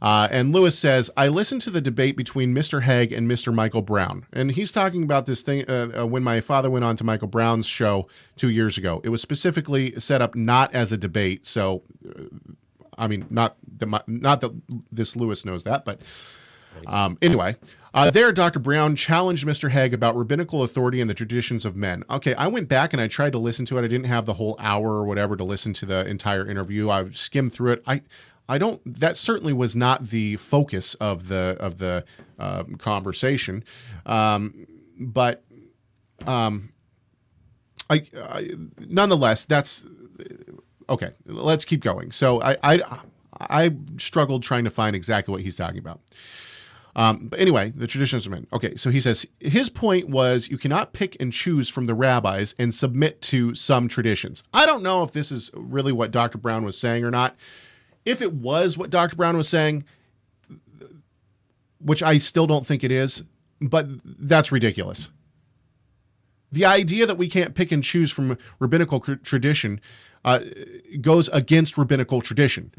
And Lewis says, I listened to the debate between Mr. Haig and Mr. Michael Brown. And he's talking about this thing when my father went on to Michael Brown's show 2 years ago. It was specifically set up not as a debate. So, I mean, not that this Lewis knows that, but anyway. There, Dr. Brown challenged Mr. Haig about rabbinical authority and the traditions of men. Okay, I went back and I tried to listen to it. I didn't have the whole hour or whatever to listen to the entire interview. I skimmed through it. I don't. That certainly was not the focus of the conversation, but nonetheless, that's okay. Let's keep going. So I struggled trying to find exactly what he's talking about. But anyway, the traditions of men. Okay, so he says his point was you cannot pick and choose from the rabbis and submit to some traditions. I don't know if this is really what Dr. Brown was saying or not. If it was what Dr. Brown was saying, which I still don't think it is, but that's ridiculous. The idea that we can't pick and choose from rabbinical tradition goes against rabbinical tradition.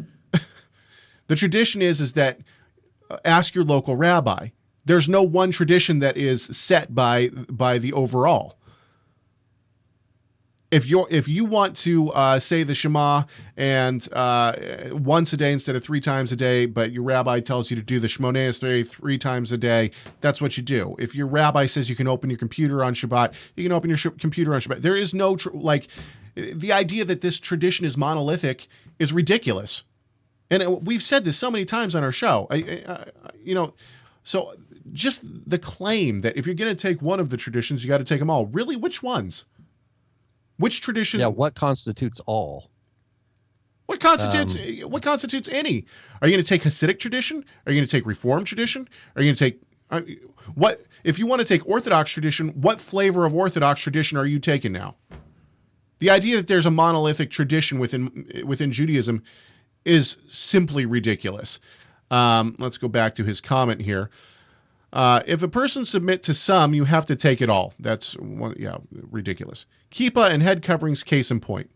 The tradition is that ask your local rabbi. There's no one tradition that is set by the overall. If you want to say the Shema and once a day instead of 3 times a day, but your rabbi tells you to do the Shmoneh Esrei 3 times a day, that's what you do. If your rabbi says you can open your computer on Shabbat, you can open your computer on Shabbat. There is no the idea that this tradition is monolithic is ridiculous. And we've said this so many times on our show. So just the claim that if you're going to take one of the traditions, you got to take them all. Really, which ones? Which tradition? Yeah, what constitutes all? What constitutes any? Are you going to take Hasidic tradition? Are you going to take Reformed tradition? Are you going to take what? If you want to take Orthodox tradition, what flavor of Orthodox tradition are you taking now? The idea that there's a monolithic tradition within Judaism is simply ridiculous. Let's go back to his comment here. If a person submit to some, you have to take it all. That's ridiculous. Kippah and head coverings, case in point.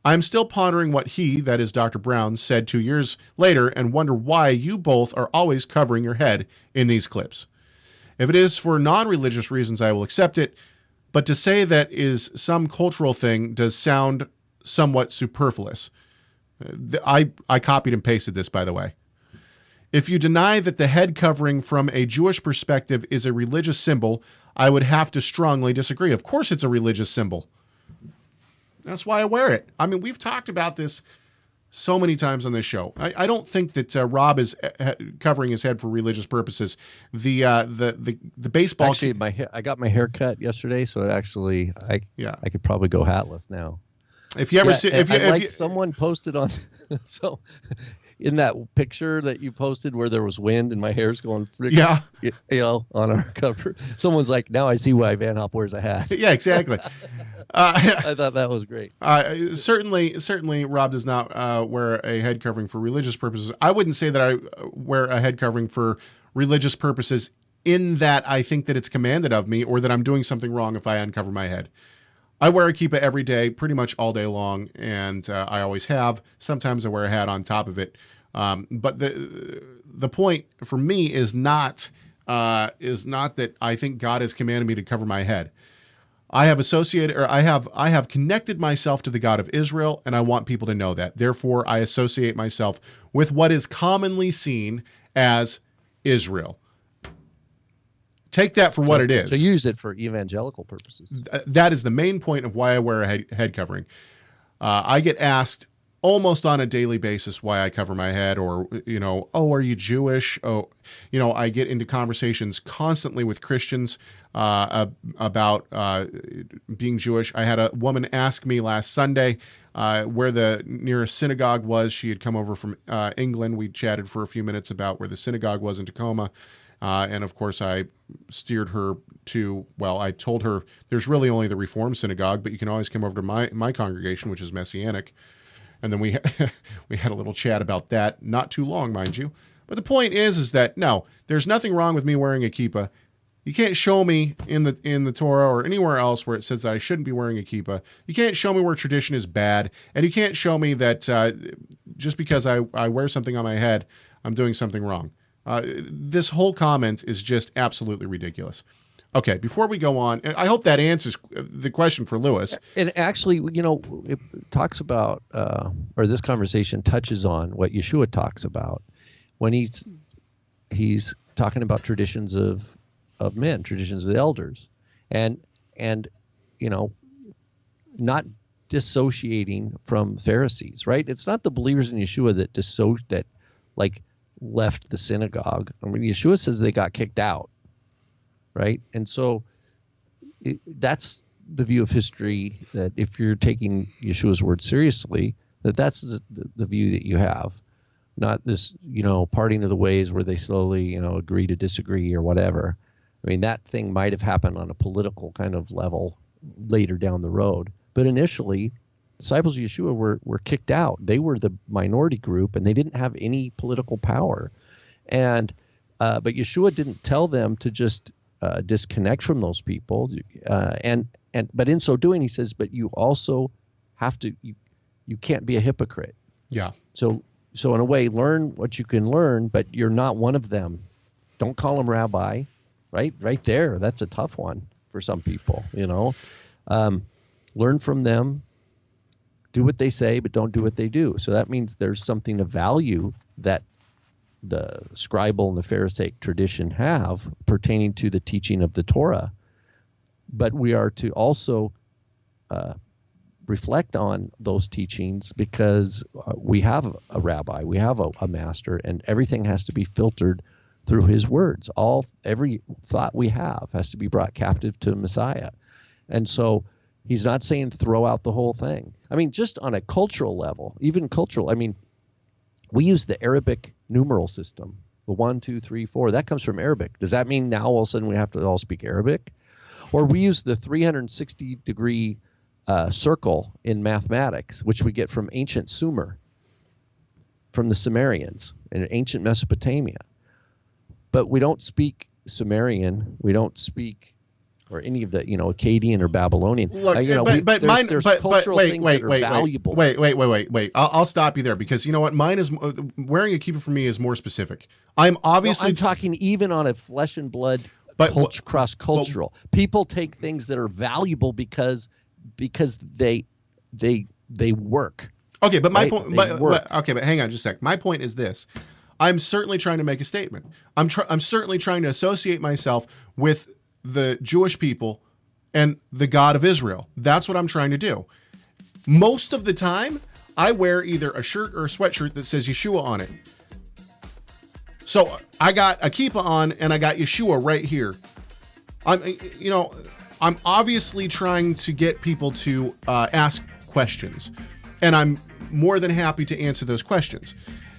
I'm still pondering what he, that is Dr. Brown, said 2 years later and wonder why you both are always covering your head in these clips. If it is for non-religious reasons, I will accept it, but to say that is some cultural thing does sound somewhat superfluous. I copied and pasted this, by the way. If you deny that the head covering from a Jewish perspective is a religious symbol, I would have to strongly disagree. Of course it's a religious symbol. That's why I wear it. I mean, we've talked about this so many times on this show. I don't think that Rob is covering his head for religious purposes. The baseball. Actually, I got my hair cut yesterday, so I could probably go hatless now. If you ever see, someone posted on, so in that picture that you posted where there was wind and my hair's going, on our cover, someone's like, now I see why Van Hop wears a hat. Yeah, exactly. I thought that was great. Certainly, Rob does not wear a head covering for religious purposes. I wouldn't say that I wear a head covering for religious purposes in that I think that it's commanded of me or that I'm doing something wrong if I uncover my head. I wear a kippah every day, pretty much all day long, and I always have. Sometimes I wear a hat on top of it. But the point for me is not that I think God has commanded me to cover my head. I have connected myself to the God of Israel, and I want people to know that. Therefore, I associate myself with what is commonly seen as Israel. Take that for what it is. So use it for evangelical purposes. That is the main point of why I wear a head covering. I get asked almost on a daily basis why I cover my head, or, are you Jewish? I get into conversations constantly with Christians about being Jewish. I had a woman ask me last Sunday where the nearest synagogue was. She had come over from England. We chatted for a few minutes about where the synagogue was in Tacoma. And of course, I steered her to, I told her there's really only the Reformed synagogue, but you can always come over to my congregation, which is Messianic. And then we had a little chat about that, not too long, mind you. But the point is that, no, there's nothing wrong with me wearing a kippah. You can't show me in the Torah or anywhere else where it says that I shouldn't be wearing a kippah. You can't show me where tradition is bad. And you can't show me that just because I wear something on my head, I'm doing something wrong. This whole comment is just absolutely ridiculous. Okay, before we go on, I hope that answers the question for Lewis. And actually, it talks about, or this conversation touches on what Yeshua talks about when he's talking about traditions of men, traditions of the elders, and not dissociating from Pharisees, right? It's not the believers in Yeshua that left the synagogue. I mean, Yeshua says they got kicked out. Right. And so that's the view of history, that if you're taking Yeshua's word seriously, that's the view that you have, not this, parting of the ways where they slowly, agree to disagree or whatever. I mean, that thing might have happened on a political kind of level later down the road. But initially, disciples of Yeshua were kicked out. They were the minority group and they didn't have any political power. And but Yeshua didn't tell them to just disconnect from those people, but in so doing, he says, but you also have to, you can't be a hypocrite. Yeah. So in a way, learn what you can learn, but you're not one of them. Don't call them rabbi, right? Right there, that's a tough one for some people. Learn from them, do what they say, but don't do what they do. So that means there's something of value that the scribal and the Pharisaic tradition have pertaining to the teaching of the Torah. But we are to also reflect on those teachings because we have a rabbi, we have a master, and everything has to be filtered through his words. Every thought we have has to be brought captive to Messiah. And so he's not saying throw out the whole thing. I mean, just on a cultural level, even cultural, I mean, we use the Arabic numeral system, the 1, 2, 3, 4. That comes from Arabic. Does that mean now all of a sudden we have to all speak Arabic? Or we use the 360-degree circle in mathematics, which we get from ancient Sumer, from the Sumerians in ancient Mesopotamia. But we don't speak Sumerian. We don't speak or any of the, Akkadian or Babylonian. Look, there's cultural things that are valuable. Wait. I'll stop you there because you know what? Mine is wearing a kippah for me is more specific. I'm talking even on a flesh and blood, cross-cultural. People take things that are valuable because they work. Okay, but my point. But hang on just a sec. My point is this. I'm certainly trying to make a statement. I'm certainly trying to associate myself with the Jewish people and the God of Israel. That's what I'm trying to do. Most of the time, I wear either a shirt or a sweatshirt that says Yeshua on it. So I got a kippah on and I got Yeshua right here. I'm obviously trying to get people to ask questions, and I'm more than happy to answer those questions.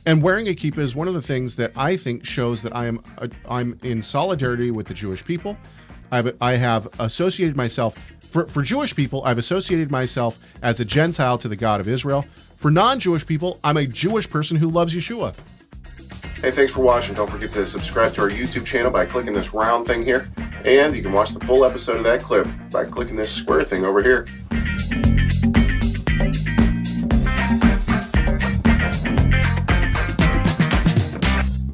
And wearing a kippah is one of the things that I think shows that I'm in solidarity with the Jewish people. I have associated myself, for Jewish people, I've associated myself as a Gentile to the God of Israel. For non-Jewish people, I'm a Jewish person who loves Yeshua. Hey, thanks for watching. Don't forget to subscribe to our YouTube channel by clicking this round thing here. And you can watch the full episode of that clip by clicking this square thing over here.